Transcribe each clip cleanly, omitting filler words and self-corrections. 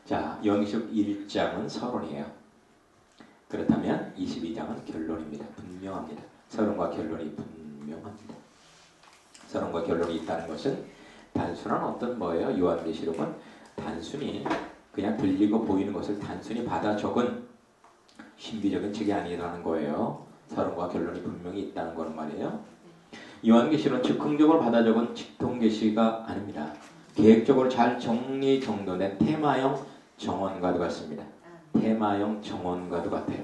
자, 요한계시록 1장은 서론이에요. 그렇다면 22장은 결론입니다. 분명합니다. 서론과 결론이 분명합니다. 서론과 결론이 있다는 것은 단순한 어떤 뭐예요? 요한계시록은 단순히 그냥 들리고 보이는 것을 단순히 받아 적은 신비적인 책이 아니라는 거예요. 서론과 결론이 분명히 있다는 거는 말이에요. 요한계시록은 즉흥적으로 받아 적은 직통계시가 아닙니다. 계획적으로 잘 정리정돈된 테마형 정원과도 같습니다. 테마형 정원과도 같아요.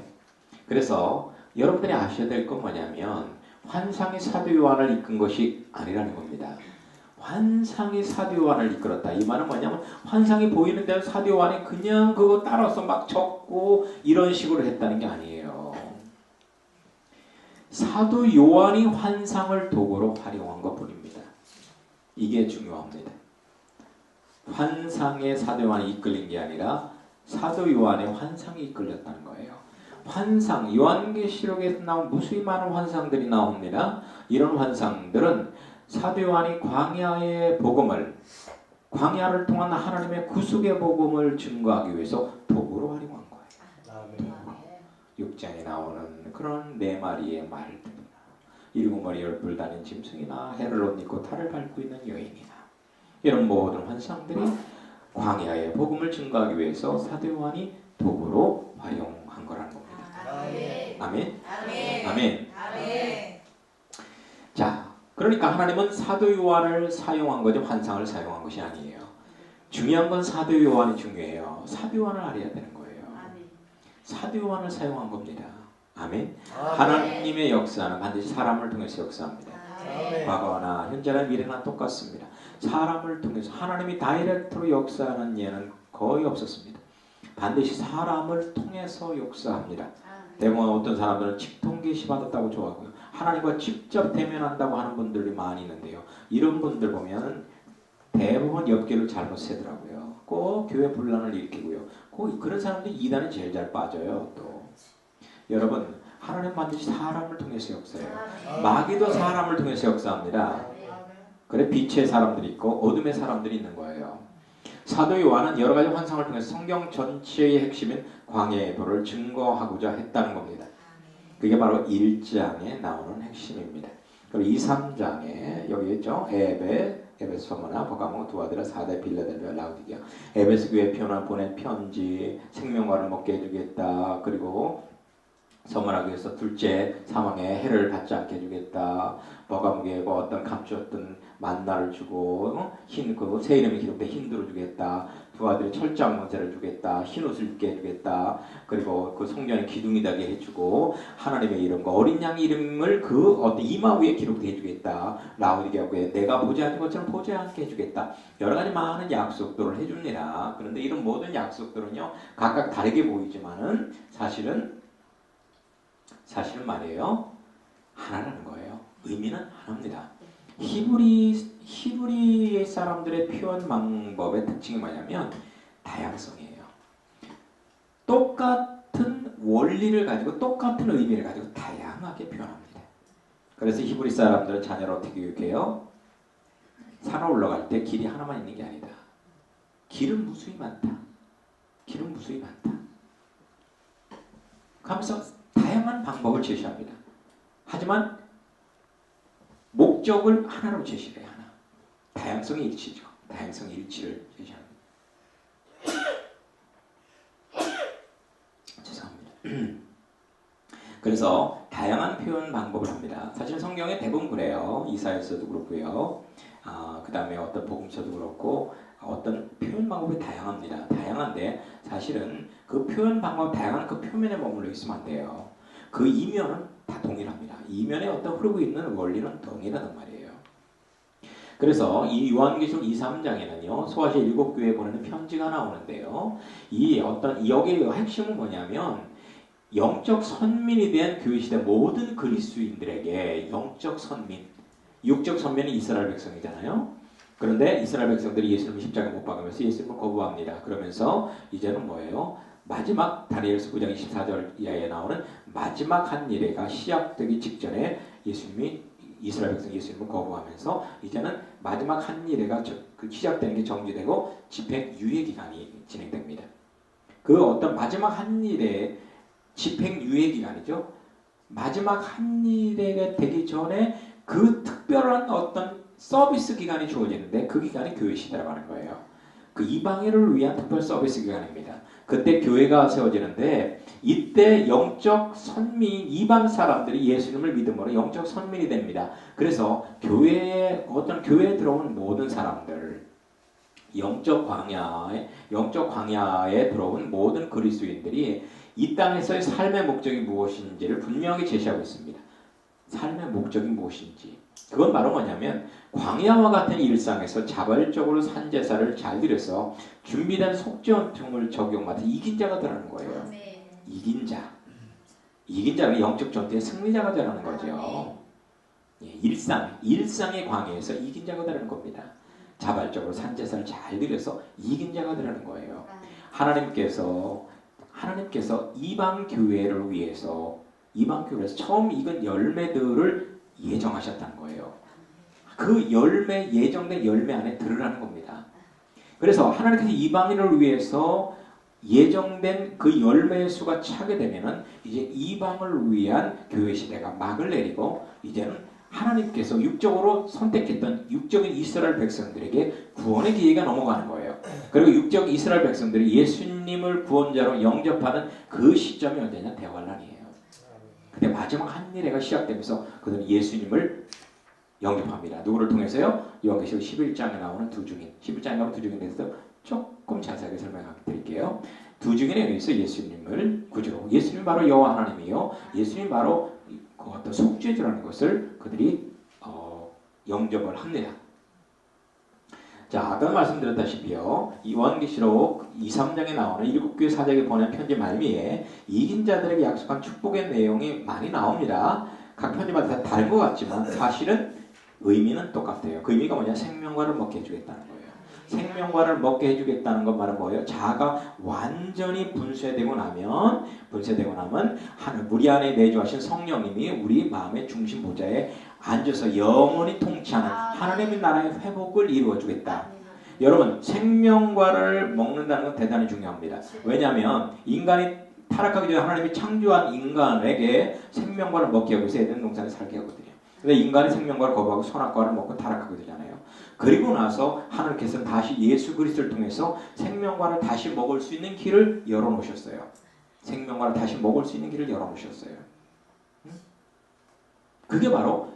그래서 여러분들이 아셔야 될 건 뭐냐면 환상이 사도 요한을 이끈 것이 아니라는 겁니다. 환상이 사도 요한을 이끌었다. 이 말은 뭐냐면 환상이 보이는 대로 사도 요한이 그냥 그거 따라서 막 적고 이런 식으로 했다는 게 아니에요. 사도 요한이 환상을 도구로 활용한 것뿐입니다. 이게 중요합니다. 환상에 사도 요한이 이끌린 게 아니라 사도 요한의 환상이 이끌렸다는 거예요. 환상, 요한계시록에서 나온 무수히 많은 환상들이 나옵니다. 이런 환상들은 사도 요한이 광야의 복음을, 광야를 통한 하나님의 구속의 복음을 증거하기 위해서 도구로 활용한 거예요. 6장에 나오는 그런 4마리의 말들이나 7마리 열불 다닌 짐승이나 해를 옷 입고 탈을 밟고 있는 여인이나 이런 모든 환상들이 광야의 복음을 증거하기 위해서 사도 요한이 도구로 활용한 거라는 겁니다. 아멘. 아멘. 아멘. 자, 그러니까 하나님은 사도 요한을 사용한 거지 환상을 사용한 것이 아니에요. 중요한 건 사도 요한이 중요해요. 사도 요한을 알아야 되는 거예요. 사도 요한을 사용한 겁니다. 아멘. 하나님의 역사는 반드시 사람을 통해서 역사합니다. 과거나 현재나 미래나 똑같습니다. 사람을 통해서 하나님이 다이렉트로 역사하는 예는 거의 없었습니다. 반드시 사람을 통해서 역사합니다. 대부분 어떤 사람들은 직통계시 받았다고 좋아하고요. 하나님과 직접 대면한다고 하는 분들이 많이 있는데요. 이런 분들 보면 대부분 엽기를 잘못 세더라고요. 꼭 교회 분란을 일으키고요. 꼭 그런 사람들이 이단에 제일 잘 빠져요. 또 여러분, 하나님 반드시 사람을 통해서 역사해요. 마귀도 사람을 통해서 역사합니다. 그래 빛의 사람들이 있고 어둠의 사람들이 있는 거예요. 사도 요한은 여러 가지 환상을 통해서 성경 전체의 핵심인 광야의 도를 증거하고자 했다는 겁니다. 그게 바로 1장에 나오는 핵심입니다. 그리고 2, 3장에 여기 있죠. 에베소, 소모나, 버가모, 두아디라, 사대, 빌라델비아, 라우디게아. 에베소 교회 표현을 보낸 편지, 생명과를 먹게 해주겠다. 그리고 서문하기 위해서 둘째 사망의 해를 받지 않게 해주겠다. 버가모교회가 어떤 감추었던 만나를 주고 흰 그 새 이름이 기록된 흰두를 주겠다. 두 아들이 철장 문세를 주겠다. 흰 옷을 입게 해주겠다. 그리고 그 성전에 기둥이 되게 해주고 하나님의 이름과 어린 양 이름을 그 어떤 이마 위에 기록해 해주겠다. 라우디게아 교회 내가 보지 않는 것처럼 보지 않게 해주겠다. 여러 가지 많은 약속들을 해줍니다. 그런데 이런 모든 약속들은요 각각 다르게 보이지만은 사실은 말이에요 하나라는 거예요. 의미는 하나입니다. 히브리 사람들의 표현 방법의 특징이 뭐냐면 다양성이에요. 똑같은 원리를 가지고 똑같은 의미를 가지고 다양하게 표현합니다. 그래서 히브리 사람들은 자녀를 어떻게 교육해요? 산에 올라갈 때 길이 하나만 있는 게 아니다. 길은 무수히 많다. 길은 무수히 많다. 그러면서 다양한 방법을 제시합니다. 하지만 목적을 하나로 제시해요. 하나. 다양성의 일치죠. 다양성의 일치를 제시합니다. 죄송합니다. 그래서 다양한 표현 방법을 합니다. 사실 성경에 대부분 그래요. 이사야서도 그렇고요. 그 다음에 어떤 복음서도 그렇고 어떤 표현 방법이 다양합니다. 다양한데 사실은 그 표현 방법 다양한 그 표면에 머물러 있으면 안 돼요. 그 이면은 다 동일합니다. 이면에 어떤 흐르고 있는 원리는 동일하단 말이에요. 그래서 이 요한계시록 2, 3장에는요 소아시아 7교회에 보내는 편지가 나오는데요. 이 어떤 여기의 핵심은 뭐냐면 영적 선민이 된 교회 시대 모든 그리스도인들에게 영적 선민, 육적 선민은 이스라엘 백성이잖아요. 그런데 이스라엘 백성들이 예수님을 십자가에 못 박으면서 예수님을 거부합니다. 그러면서 이제는 뭐예요? 마지막 다니엘서 9장 24절 이하에 나오는 마지막 한 일회가 시작되기 직전에 예수님이 이스라엘 백성 예수님을 거부하면서 이제는 마지막 한일회가 시작되는 게 정지되고 집행유예 기간이 진행됩니다. 그 어떤 마지막 한일회 집행유예 기간이죠. 마지막 한일회가 되기 전에 그 특별한 어떤 서비스 기간이 주어지는데 그 기간이 교회 시대라고 하는 거예요. 그 이방인을 위한 특별 서비스 기간입니다. 그때 교회가 세워지는데 이때 영적 선민 이방 사람들이 예수님을 믿음으로 영적 선민이 됩니다. 그래서 교회에 들어온 모든 사람들 영적 광야에 들어온 모든 그리스도인들이 이 땅에서의 삶의 목적이 무엇인지를 분명히 제시하고 있습니다. 삶의 목적이 무엇인지 그건 바로 뭐냐면 광야와 같은 일상에서 자발적으로 산제사를 잘 드려서 준비된 속죄원통을 적용받아 이긴 자가 되라는 거예요. 이긴 자는 영적 전투의 승리자가 되라는 거죠. 일상의 광야에서 이긴 자가 되라는 겁니다. 자발적으로 산제사를 잘 드려서 이긴 자가 되라는 거예요. 하나님께서 이방 교회를 위해서 처음 익은 열매들을 예정하셨다는 거예요. 그 예정된 열매 안에 들으라는 겁니다. 그래서 하나님께서 이방인을 위해서 예정된 그 열매의 수가 차게 되면은 이제 이방을 위한 교회 시대가 막을 내리고 이제는 하나님께서 육적으로 선택했던 육적인 이스라엘 백성들에게 구원의 기회가 넘어가는 거예요. 그리고 육적 이스라엘 백성들이 예수님을 구원자로 영접하는 그 시점이 언제냐? 대환란이에요. 근데 마지막 한일회가 시작되면서 그들은 예수님을 영접합니다. 누구를 통해서요? 요한계시록 11장에 나오는 두 증인. 11장에 나오는 두 증인에 대해서 조금 자세하게 설명드릴게요. 두 증인에 의해서 예수님을 구주로. 예수님 바로 여호와 하나님이요. 예수님 바로 그 어떤 속죄주라는 것을 그들이 영접을 합니다. 자, 아까 말씀드렸다시피요. 요한계시록 2, 3장에 나오는 일곱 교회 사장에게 보낸 편지 말미에 이긴 자들에게 약속한 축복의 내용이 많이 나옵니다. 각 편지마다 다 다른 것 같지만 사실은 의미는 똑같아요. 그 의미가 뭐냐? 생명과를 먹게 해주겠다는 거예요. 생명과를 먹게 해주겠다는 것 말은 뭐예요? 자아가 완전히 분쇄되고 나면 하늘 우리 안에 내주하신 성령님이 우리 마음의 중심 보좌에 앉아서 영원히 통치하는 하나님의 나라의 회복을 이루어주겠다. 여러분 생명과를 먹는다는 건 대단히 중요합니다. 왜냐하면 인간이 타락하기 전에 하나님이 창조한 인간에게 생명과를 먹게 하고 있어야 되는 동산에 살게 하거든요. 근데 인간이 생명과를 거부하고 선악과를 먹고 타락하게 되잖아요. 그리고 나서 하나님께서는 다시 예수 그리스도를 통해서 생명과를 다시 먹을 수 있는 길을 열어놓으셨어요. 생명과를 다시 먹을 수 있는 길을 열어놓으셨어요. 그게 바로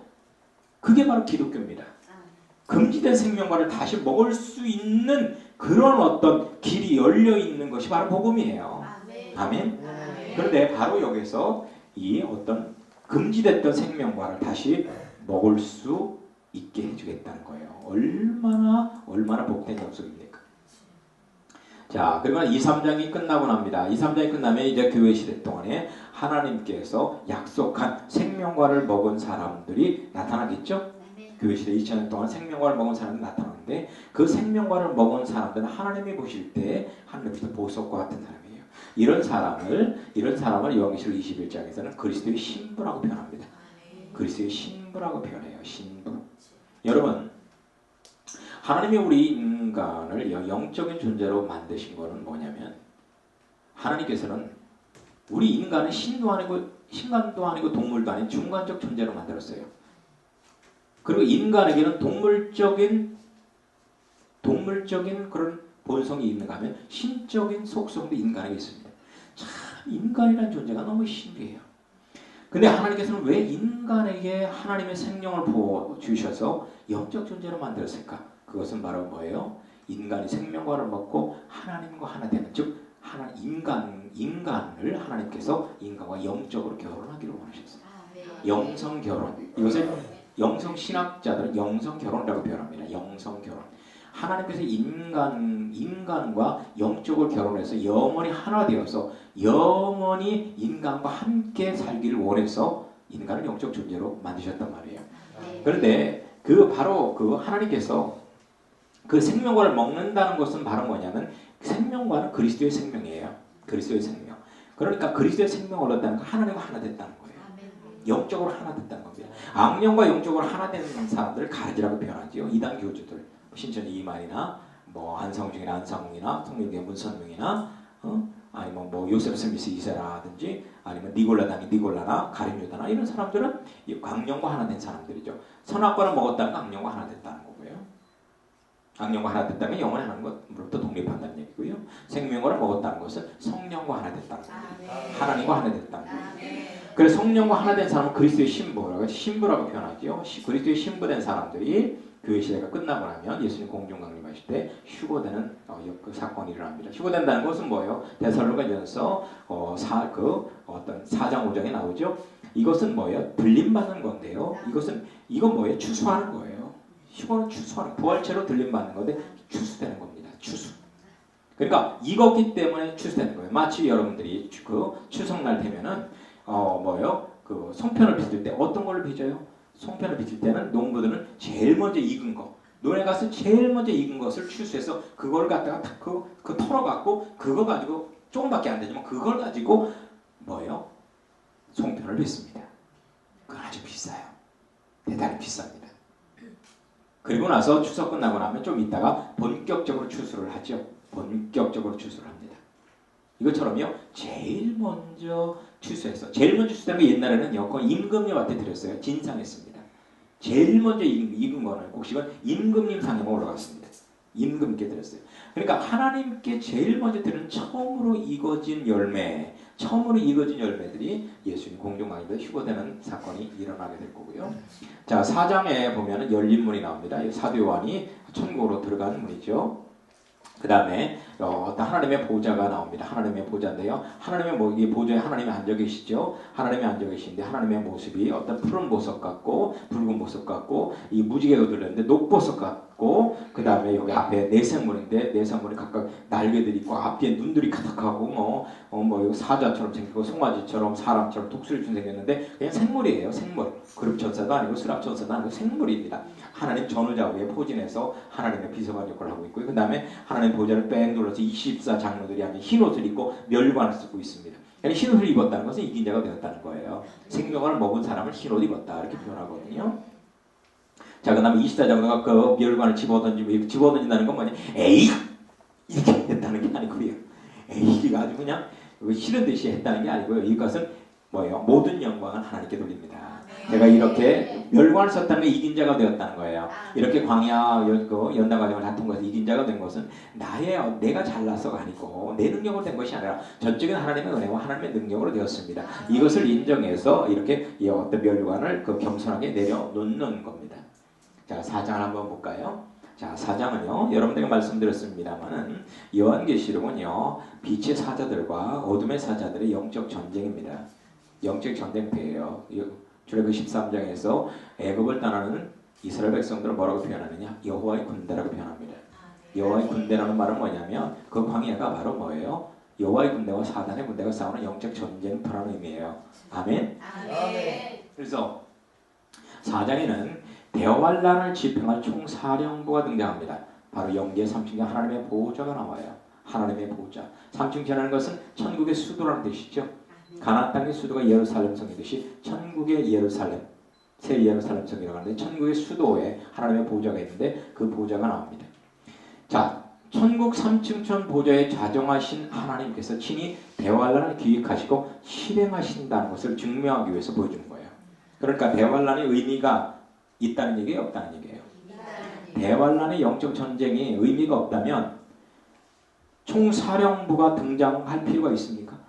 기독교입니다. 금지된 생명과를 다시 먹을 수 있는 그런 어떤 길이 열려 있는 것이 바로 복음이에요. 아멘. 그런데 바로 여기서 이 어떤 금지됐던 생명과를 다시 먹을 수 있게 해주겠다는 거예요. 얼마나 복된 약속입니까? 자, 그러면 2, 3장이 끝나고 납니다. 2, 3장이 끝나면 이제 교회 시대 동안에 하나님께서 약속한 생명과를 먹은 사람들이 나타나겠죠? 교회 시대 2000년 동안 생명과를 먹은 사람들이 나타나는데 그 생명과를 먹은 사람들은 하나님이 보실 때 하나님께서 보석과 같은 사람이에요. 이런 사람을 요한계시록 21장에서는 그리스도의 신부라고 표현합니다. 그리스도의 신부라고 표현해요. 신부. 여러분, 하나님이 우리 인간을 영적인 존재로 만드신 것은 뭐냐면 하나님께서는 우리 인간은 신간도 아니고 동물도 아닌 중간적 존재로 만들었어요. 그리고 인간에게는 동물적인 그런 본성이 있는가 하면 신적인 속성도 인간에게 있습니다. 참 인간이라는 존재가 너무 신기해요. 근데 하나님께서는 왜 인간에게 하나님의 생명을 부어주셔서 영적 존재로 만들었을까? 그것은 바로 뭐예요? 인간이 생명과를 먹고 하나님과 하나 되는, 즉 인간을 하나님께서 인간과 영적으로 결혼하기를 원하셨어요. 영성 결혼. 이것을 영성 신학자들은 영성 결혼이라고 표현합니다. 영성 결혼. 하나님께서 인간과 영적으로 결혼해서 영원히 하나 되어서 영원히 인간과 함께 살기를 원해서 인간을 영적 존재로 만드셨단 말이에요. 그런데 바로 하나님께서 그 생명과를 먹는다는 것은 바로 뭐냐면 생명과는 그리스도의 생명이에요. 그리스도의 생명. 그러니까 그리스도의 생명을 얻었다는 건 하나님과 하나 됐다는 거예요. 영적으로 하나 됐다는 겁니다. 악령과 영적으로 하나 된 사람들을 가지라고 표현하지요. 이단 교주들, 신천지 이만이나 뭐 안성중이나 안성이나 통일교의 문선명이나 아니면 뭐 요셉 스미스 이세라든지 아니면 니골라당이 니골라나 가룟유다나 이런 사람들은 악령과 하나 된 사람들이죠. 선악과를 먹었다는 건 악령과 하나 됐다는 거고요. 악령과 하나 됐다는 건 영원히 하는 것으로부터 독립한다는 얘기고요. 생명을 먹었다는 것은 성령과 하나 됐다는 겁니다. 하나님과 하나 됐다는 거예요. 그래서 성령과 하나 된 사람은 그리스도의 신부라고 표현하죠. 그리스도의 신부된 사람들이 교회 시대가 끝나고 나면 예수님 공중 강림하실 때 휴거되는 그 사건이 일어납니다. 휴거된다는 것은 뭐예요? 데살로니가전서 어떤 4장 5장에 나오죠. 이것은 뭐예요? 들림받는 건데요. 이건 뭐예요? 추수하는 거예요. 휴거는 추수하는, 부활체로 들림받는 건데 추수되는 겁니다. 추수. 그러니까 익었기 때문에 추수되는 거예요. 마치 여러분들이 그 추석날 되면은 그 송편을 빚을 때 어떤 걸로 빚어요? 송편을 빚을 때는 농부들은 제일 먼저 익은 거, 논에 가서 제일 먼저 익은 것을 추수해서 그걸 갖다가 그 털어갖고 그거 가지고 조금밖에 안 되지만 그걸 가지고 송편을 빚습니다. 그건 아주 비싸요. 대단히 비쌉니다. 그리고 나서 추석 끝나고 나면 좀 있다가 본격적으로 추수를 하죠. 본격적으로 추수를 합니다. 이것처럼요, 제일 먼저 추수해서, 제일 먼저 추수한 게 옛날에는요, 그건 임금님한테 드렸어요. 진상했습니다. 제일 먼저 익은 거는, 곡식은 임금님 상에만 올라갔습니다. 임금께 드렸어요. 그러니까 하나님께 제일 먼저 드리는 처음으로 익어진 열매들이 예수님 공중강림에 휴거되는 사건이 일어나게 될 거고요. 자, 4장에 보면은 열린 문이 나옵니다. 사도 요한이 천국으로 들어가는 문이죠. 그 다음에 어떤 하나님의 보좌가 나옵니다. 하나님의 보좌인데요. 이 보좌에 하나님이 앉아 계시죠. 하나님이 앉아 계시는데 하나님의 모습이 어떤 푸른 보석 같고 붉은 보석 같고 이 무지개가 둘렸는데 녹보석 같고 그 다음에 여기 앞에 내생물인데 내생물이 각각 날개들이 있고 앞뒤에 눈들이 가득하고 여기 사자처럼 생기고 송아지처럼 사람처럼 독수리처럼 생겼는데 그냥 생물이에요. 생물. 그룹천사도 아니고 수락천사도 아니고 생물입니다. 하나님 전우좌우에 포진해서 하나님의 비서관 역할을 하고 있고요. 그 다음에 하나님 보좌를 뺑 둘러서 24장로들이 앉아 흰 옷을 입고 멸관을 쓰고 있습니다. 흰 옷을 입었다는 것은 이긴 자가 되었다는 거예요. 생명을 먹은 사람을 흰 옷 입었다 이렇게 표현하거든요. 자, 그 다음에 24장로가 그 멸관을 집어던진다는 건 뭐냐? 에이! 이렇게 했다는 게 아니고요. 에이가 아주 그냥 싫은 듯이 했다는 게 아니고요. 이것은 뭐예요? 모든 영광은 하나님께 돌립니다. 제가 이렇게 멸관을 썼다는 게 이긴 자가 되었다는 거예요. 이렇게 광야 연단 과정을 다 통과해서 이긴 자가 된 것은 내가 잘나서가 아니고 내 능력으로 된 것이 아니라 전적인 하나님의 은혜와 하나님의 능력으로 되었습니다. 이것을 인정해서 이렇게 어떤 멸관을 겸손하게 내려놓는 겁니다. 자, 4장을 한번 볼까요? 자, 4장은요, 여러분들에게 말씀드렸습니다만은 요한계시록은요, 빛의 사자들과 어둠의 사자들의 영적 전쟁입니다. 영적 전쟁터예요. 출애굽기 13장에서 애굽을 떠나는 이스라엘 백성들을 뭐라고 표현하느냐? 여호와의 군대라고 표현합니다. 여호와의 군대라는 말은 뭐냐면 그 광야가 바로 뭐예요? 여호와의 군대와 사단의 군대가 싸우는 영적 전쟁터라는 의미예요. 아멘? 아멘. 그래서 4장에는 대환란을 집행할 총사령부가 등장합니다. 바로 영계 3층에 하나님의 보좌가 나와요. 하나님의 보좌. 3층이라는 것은 천국의 수도라는 뜻이죠. 가나안 땅의 수도가 예루살렘 성이듯이 천국의 예루살렘, 새 예루살렘 성이라고 하는데 천국의 수도에 하나님의 보좌가 있는데 그 보좌가 나옵니다. 자, 천국 3층천 보좌에 좌정하신 하나님께서 친히 대환란을 기획하시고 실행하신다는 것을 증명하기 위해서 보여주는 거예요. 그러니까 대환란의 의미가 있다는 얘기예요, 없다는 얘기예요? 대환란의 영적 전쟁이 의미가 없다면 총사령부가 등장할 필요가 있습니까?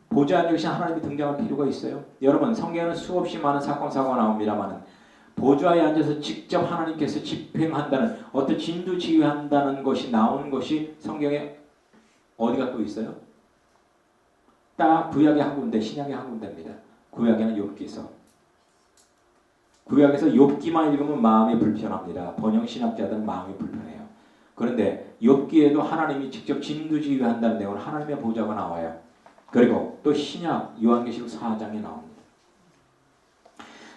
보좌 앉으신 하나님이 등장할 필요가 있어요. 여러분, 성경에는 수없이 많은 사건 사고가 나옵니다만 보좌에 앉아서 직접 하나님께서 집행한다는 어떤 진두지휘한다는 것이 나오는 것이 성경에 어디가 또 있어요? 딱 구약의 한 군데, 신약의 한 군데입니다. 구약에는 욥기서. 구약에서 욥기만 읽으면 마음이 불편합니다. 번영신학자들은 마음이 불편해요. 그런데 욥기에도 하나님이 직접 진두지휘한다는 내용은 하나님의 보좌가 나와요. 그리고 또 신약 요한계시록 4장에 나옵니다.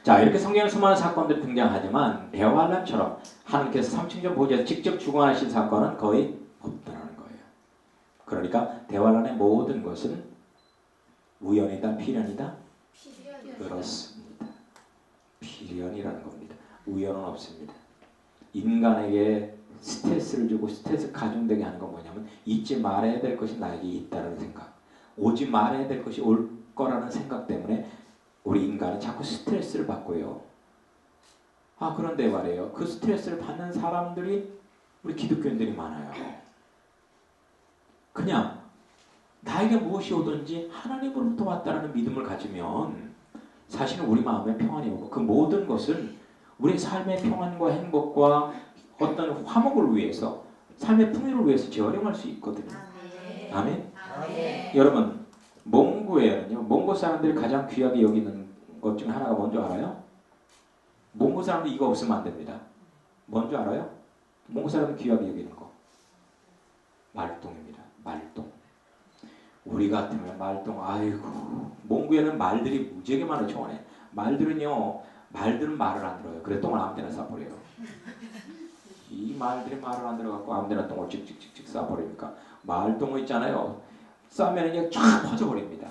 자, 이렇게 성경에 수많은 사건들이 등장하지만 대환란처럼 하나님께서 3층전 보좌에서 직접 주관하신 사건은 거의 없다는 거예요. 그러니까 대환란의 모든 것은 우연이다, 필연이다? 그렇습니다. 필연이라는 겁니다. 우연은 없습니다. 인간에게 스트레스를 주고 스트레스 가중되게 하는 건 뭐냐면 잊지 말아야 될 것이 나에게 있다는 생각, 오지 말아야 될 것이 올 거라는 생각 때문에 우리 인간은 자꾸 스트레스를 받고요. 그런데 말이에요. 그 스트레스를 받는 사람들이 우리 기독교인들이 많아요. 그냥 나에게 무엇이 오든지 하나님으로부터 왔다는 믿음을 가지면 사실은 우리 마음에 평안이 오고 그 모든 것은 우리 삶의 평안과 행복과 어떤 화목을 위해서 삶의 풍요를 위해서 재활용할 수 있거든요. 아멘. 아멘. 여러분 몽고에는요. 몽고 사람들이 가장 귀하게 여기는 것 중에 하나가 뭔지 알아요? 몽고 사람들 이거 없으면 안 됩니다. 뭔지 알아요? 몽고 사람들 귀하게 여기는 거. 말똥입니다. 말똥. 우리 같으면 말똥, 아이고. 몽고에는 말들이 무지하게 많아요. 초원에. 말들은 말을 안 들어요. 그래 똥을 아무 데나 싸버려요. 이 말들이 말을 안 들어갖고 아무 데나 똥을 찍찍찍찍 싸버리니까 말똥을 있잖아요. 싸면 그냥 쫙 퍼져버립니다.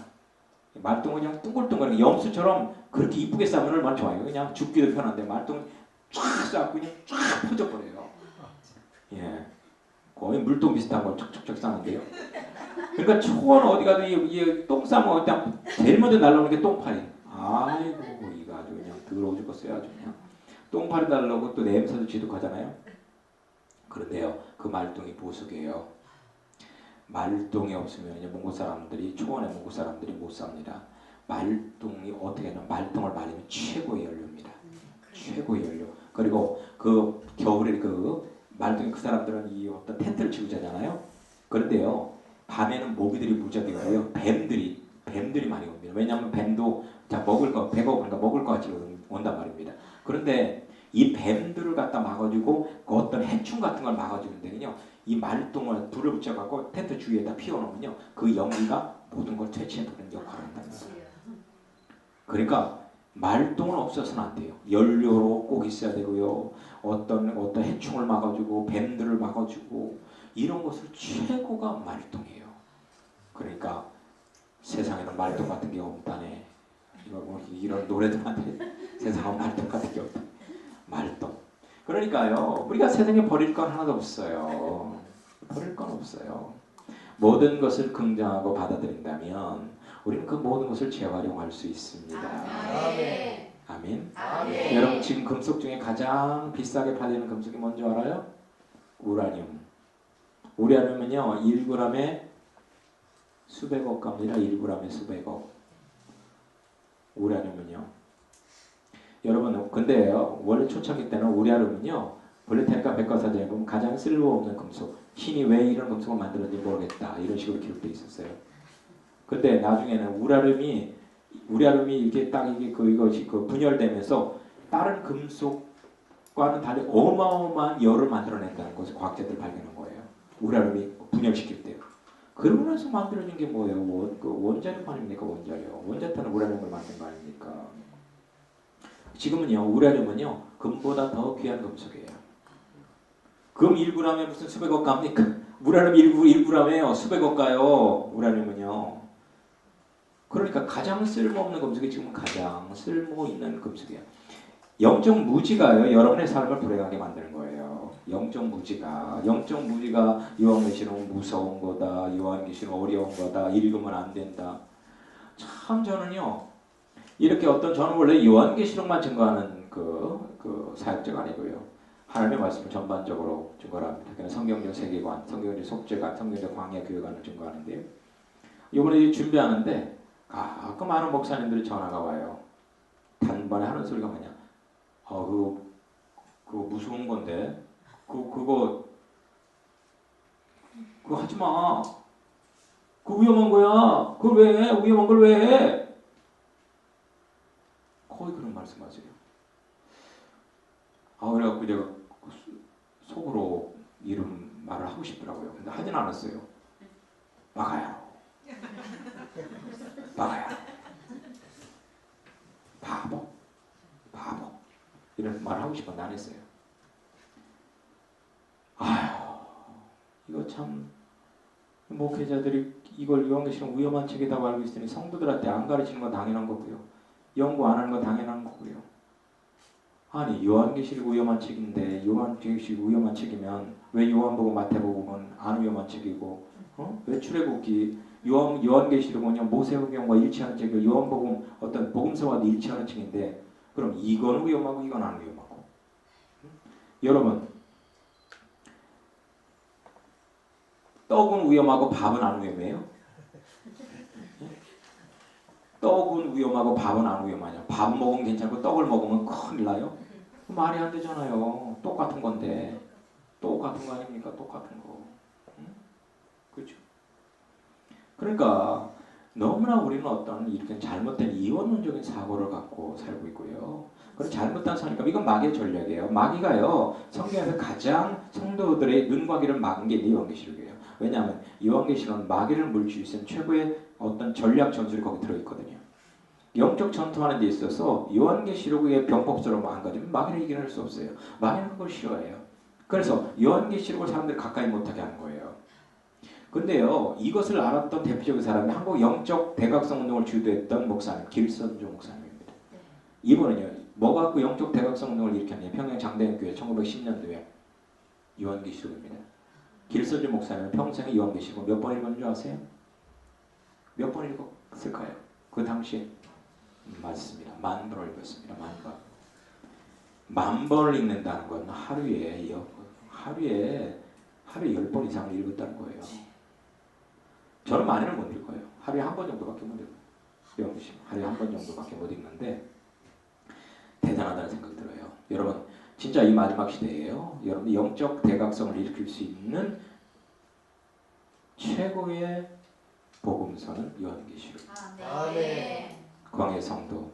말똥은 그냥 둥글둥글 염수처럼 그렇게 이쁘게 싸면 얼마나 좋아요. 그냥 죽기도 편한데 말똥은 쫙 싸고 그냥 쫙 퍼져버려요. 예, 거의 물똥 비슷한 걸 척척척 싸는데요. 그러니까 초원 어디 가도 똥 싸면 일단 제일 먼저 날라오는 게 똥파리. 아이고 이거 아주 그냥 더러워 죽겠어요. 아주 그냥 똥파리 날라오고 또 냄새도 지독하잖아요. 그런데요, 그 말똥이 보석이에요. 말똥이 없으면 몽고 사람들이 초원의 몽고 사람들이 못 삽니다. 말똥이 어떻게 하냐면 말똥을 말리면 최고의 연료입니다. 최고의 연료. 그리고 그 겨울에 그 말똥이 그 사람들은 이 어떤 텐트를 치고 자잖아요. 그런데요, 밤에는 모기들이 무지하게 와요. 뱀들이 많이 옵니다. 왜냐하면 뱀도 자 먹을 거 배가 고프니까 먹을 거 같이 온단 말입니다. 그런데 이 뱀들을 갖다 막아주고 그 어떤 해충 같은 걸 막아주는데는요, 이 말똥을 불을 붙여갖고 텐트 주위에다 피워놓으면요, 그 연기가 모든 걸 퇴치해버리는 역할을 한다는 거예요. 그러니까 말똥은 없어서는 안 돼요. 연료로 꼭 있어야 되고요. 어떤 해충을 막아주고 뱀들을 막아주고 이런 것을 최고가 말똥이에요. 그러니까 세상에는 말똥 같은 게 없다네. 이런 노래도 많대. 세상은 말똥 같은 게 없다. 말똥. 그러니까요, 우리가 세상에 버릴 건 하나도 없어요. 버릴 건 없어요. 모든 것을 긍정하고 받아들인다면 우리는 그 모든 것을 재활용할 수 있습니다. 아멘. 아멘. 아멘. 여러분 지금 금속 중에 가장 비싸게 팔리는 금속이 뭔지 알아요? 우라늄. 우라늄은요 1g에 수백억 갑니다. 1g에 수백억. 우라늄은요. 여러분 근데요 원래 초창기 때는 우라늄은요 볼레테니카 백과사전에 보면 가장 쓸모없는 금속. 신이 왜 이런 금속을 만들었는지 모르겠다 이런 식으로 기록되어 있었어요. 근데 나중에는 우라늄이 이렇게 딱 이것이 분열되면서 다른 금속과는 달리 어마어마한 열을 만들어낸다는 것을 과학자들이 발견한 거예요. 우라늄이 분열시킬 때. 그러고 나서 만들어진 게 뭐예요? 원자력 아닙니까? 원자력. 원자탄은 우라늄을 만든 거 아닙니까? 지금은요, 우라늄은요, 금보다 더 귀한 금속이에요. 금 1g에 무슨 수백억 갑니까? 우라늄 1g에요. 수백억 가요. 우라늄은요. 그러니까 가장 쓸모없는 금속이 지금 가장 쓸모 있는 금속이에요. 영적 무지가요, 여러분의 삶을 불행하게 만드는 거예요. 영적 무지가 요한계시록 무서운 거다, 요한계시록 어려운 거다, 읽으면 안 된다. 참 저는요, 이렇게 저는 원래 요한계시록만 증거하는 그 사역자가 아니고요. 하나님의 말씀을 전반적으로 증거를 합니다. 그냥 성경적 세계관, 성경적 속죄관, 성경적 광야 교회관을 증거하는데요. 이번에 준비하는데 가끔 많은 목사님들이 전화가 와요. 단번에 하는 소리가 뭐냐? 그거 무서운 건데, 그거 하지 마. 그거 위험한 거야. 그걸 왜 해? 위험한 걸 왜 해? 거의 그런 말씀하세요. 그래갖고 내가 속으로 이런 말을 하고 싶더라고요. 근데 하진 않았어요. 막아요. 바보. 이런 말을 하고 싶었는데 안 했어요. 이거 참 목회자들이 이걸 요한계시록 위험한 책이라고 알고 있으니 성도들한테 안 가르치는 건 당연한 거고요. 연구 안 하는 건 당연한 거고요. 아니 요한계시록 위험한 책인데 요한계시록 위험한 책이면 왜 요한복음 마태복음은 안 위험한 책이고 왜 출애굽기 요한계시록은요 모세오경과 일치하는 책이고 요한복음 어떤 복음서와도 일치하는 책인데 그럼 이건 위험하고 이건 안 위험하고 여러분 떡은 위험하고 밥은 안 위험해요? 떡은 위험하고 밥은 안 위험하냐? 밥 먹으면 괜찮고 떡을 먹으면 큰일 나요? 말이 안 되잖아요. 똑같은 건데. 똑같은 거 아닙니까? 똑같은 거. 응? 그렇죠? 그러니까 너무나 우리는 어떤 이렇게 잘못된 이원론적인 사고를 갖고 살고 있고요. 그런 잘못된 사니까 이건 마귀의 전략이에요. 마귀가요. 성경에서 가장 성도들의 눈과 귀를 막은 게 요한계시록이에요. 왜냐하면 요한계시록은 마귀를 물리칠 수 있는 최고의 어떤 전략 전술이 거기 들어있거든요. 영적 전투하는 데 있어서 요한계시록의 병법처럼 망가지면 마귀를 이겨낼 수 없어요. 마귀는 그걸 싫어해요. 그래서 요한계시록을 사람들이 가까이 못하게 하는 거예요. 근데요, 이것을 알았던 대표적인 사람이 한국 영적 대각성 운동을 주도했던 목사님, 길선조 목사님입니다. 이분은요, 뭐 갖고 영적 대각성 운동을 일으켰냐? 평양 장대인교회 1910년도에 요한계시록입니다. 길선조 목사님은 평생에 요한계시록 몇 번 읽은 줄 아세요? 몇 번 읽었을까요? 그 당시에? 맞습니다. 10,000번을 읽었습니다. 10,000번. 10,000번을 읽는다는 건 하루에 10번 이상을 읽었다는 거예요. 저는 많이는 못 읽어요. 하루에 한 번 정도밖에 못 읽어요. 하루에 한 번 정도밖에 못 읽는데 대단하다는 생각이 들어요. 여러분 진짜 이 마지막 시대예요. 여러분 영적 대각성을 일으킬 수 있는 최고의 복음서는 요한계시록. 아멘. 광해 성도,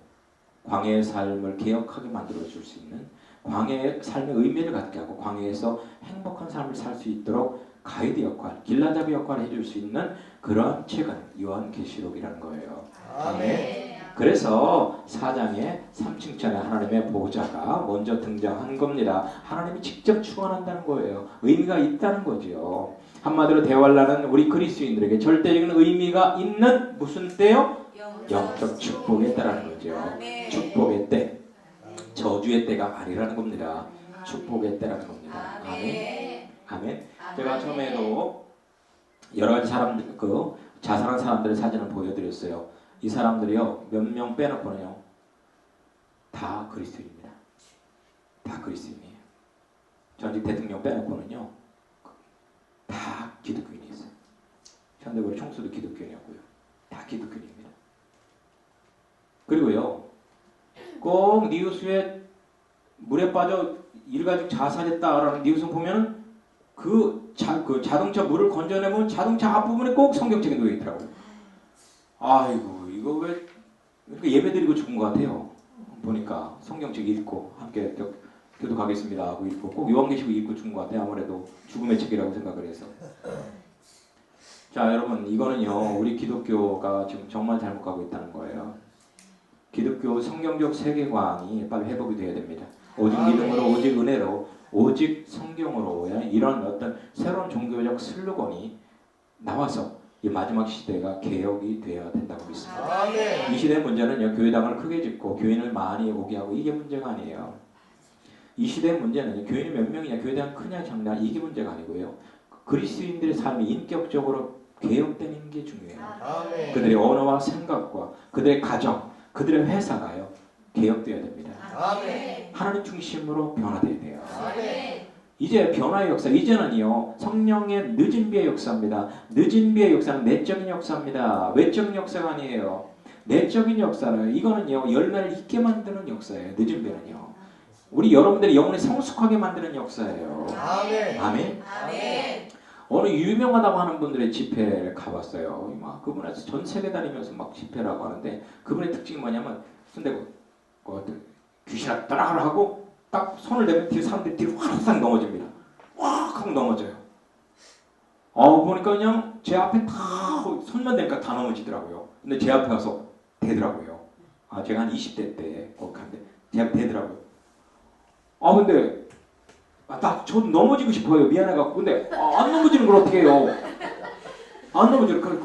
광해의 삶을 개혁하게 만들어줄 수 있는 광해의 삶의 의미를 갖게 하고 광해에서 행복한 삶을 살 수 있도록 가이드 역할, 길라잡이 역할을 해줄 수 있는 그런 책은 요한계시록이라는 거예요. 아멘. 그래서 4장에 3층천에 하나님의 보호자가 먼저 등장한 겁니다. 하나님이 직접 축원한다는 거예요. 의미가 있다는 거죠. 한마디로 대활라는 우리 그리스도인들에게 절대적인 의미가 있는 무슨 때요? 영적 축복의 때라는 거죠. 축복의 때. 저주의 때가 아니라는 겁니다. 축복의 때라는 겁니다. 아멘. 아멘. 제가 처음에도 여러 가지 사람들, 자살한 사람들의 사진을 보여드렸어요. 이 사람들이요, 몇 명 빼놓고는요, 다 그리스도인입니다. 다 그리스도인이에요. 전직 대통령 빼놓고는요, 다 기독교인이 있어요. 현대고리 총수도 기독교인이었고요. 다 기독교인입니다. 그리고요, 꼭 뉴스에 물에 빠져 일가족 자살했다라는 뉴스 보면 그 자동차 물을 건져내면 자동차 앞부분에 꼭 성경책이 놓여 있더라고요. 아이고 이거 왜 이렇게 예배드리고 죽은 것 같아요. 보니까 성경책 읽고 함께 교도 가겠습니다 하고 읽고 꼭 요한계시록 읽고 죽은 것 같아요. 아무래도 죽음의 책이라고 생각을 해서. 자 여러분 이거는요 우리 기독교가 지금 정말 잘못 가고 있다는 거예요. 기독교 성경적 세계관이 빨리 회복이 돼야 됩니다. 오직 믿음으로 오직 은혜로 오직 성경으로 이런 어떤 새로운 종교적 슬로건이 나와서 이 마지막 시대가 개혁이 되어야 된다고 믿습니다. 아멘. 이 시대의 문제는요 교회당을 크게 짓고 교인을 많이 오게 하고 이게 문제가 아니에요. 이 시대의 문제는 교인이 몇 명이냐 교회당 크냐 작냐 이게 문제가 아니고요. 그리스도인들의 삶이 인격적으로 개혁되는 게 중요해요. 아멘. 그들의 언어와 생각과 그들의 가정 그들의 회사가요 개혁되어야 됩니다. 아멘. 하나님 중심으로 변화되어야 돼요. 아멘. 이제 변화의 역사, 이제는요 성령의 늦은 비의 역사입니다. 늦은 비의 역사는 내적인 역사입니다. 외적인 역사가 아니에요. 내적인 역사는 이거는요 열매를 있게 만드는 역사예요. 늦은 비는요 우리 여러분들이 영혼이 성숙하게 만드는 역사예요. 아멘. 아멘. 아멘. 어느 유명하다고 하는 분들의 집회를 가봤어요. 막 그분에서 전 세계 다니면서 막 집회라고 하는데 그분의 특징이 뭐냐면 근데 귀신아 따라가라 하고 딱 손을 대면 뒤에 사람들이 뒤로 확 넘어집니다. 확 하고 넘어져요. 보니까 그냥 제 앞에 다 손만 대니까 다 넘어지더라고요. 근데 제 앞에 와서 되더라고요. 제가 한 20대 때 거기 갔는데 제 앞에 되더라고요. 근데 저도 넘어지고 싶어요. 미안해갖고. 근데 안 넘어지는 걸 어떻게 해요? 안 넘어지는 걸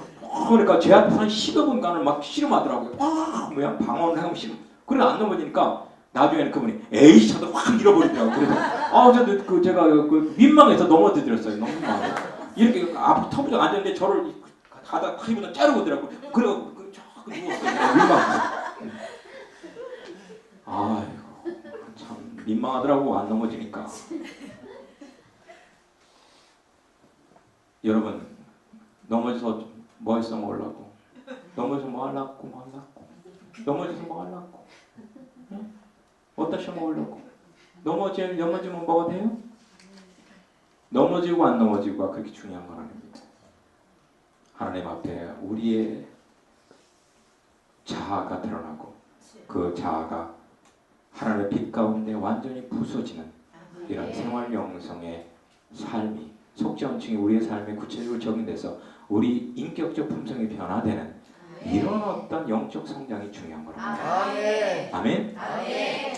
그러니까 제 앞에서 한 10여 분간을 막 씨름하더라고요. 뭐야 방언을 하면 씨름. 그래 안 넘어지니까 나중에는 그분이 에이 차도 확 밀어버리더라고요. 그래서 저도 제가 민망해서 넘어뜨렸어요. 너무 민망해요. 이렇게 앞으로 터부적 앉았는데 저를 가다 확 입으면 자르고 오더라고요. 그래서 쫙 누웠어요. 민망해서. 아이고 참 민망하더라고 안 넘어지니까. 여러분 넘어져서 뭐 했어 먹으려고? 넘어져서 뭐 하려고? 넘어져서 뭐 하려고? 응? 어디다 먹으려고? 넘어지면 뭐가 돼요? 넘어지고 안 넘어지고가 그렇게 중요한 건 아닙니다. 하나님 앞에 우리의 자아가 드러나고 그 자아가 하나님의 빛 가운데 완전히 부서지는 이런 생활 영성의 삶이 속죄원층이 우리의 삶에 구체적으로 적용돼서 우리 인격적 품성이 변화되는 이런 어떤 영적 성장이 중요한 거랍니다. 아멘. 아멘.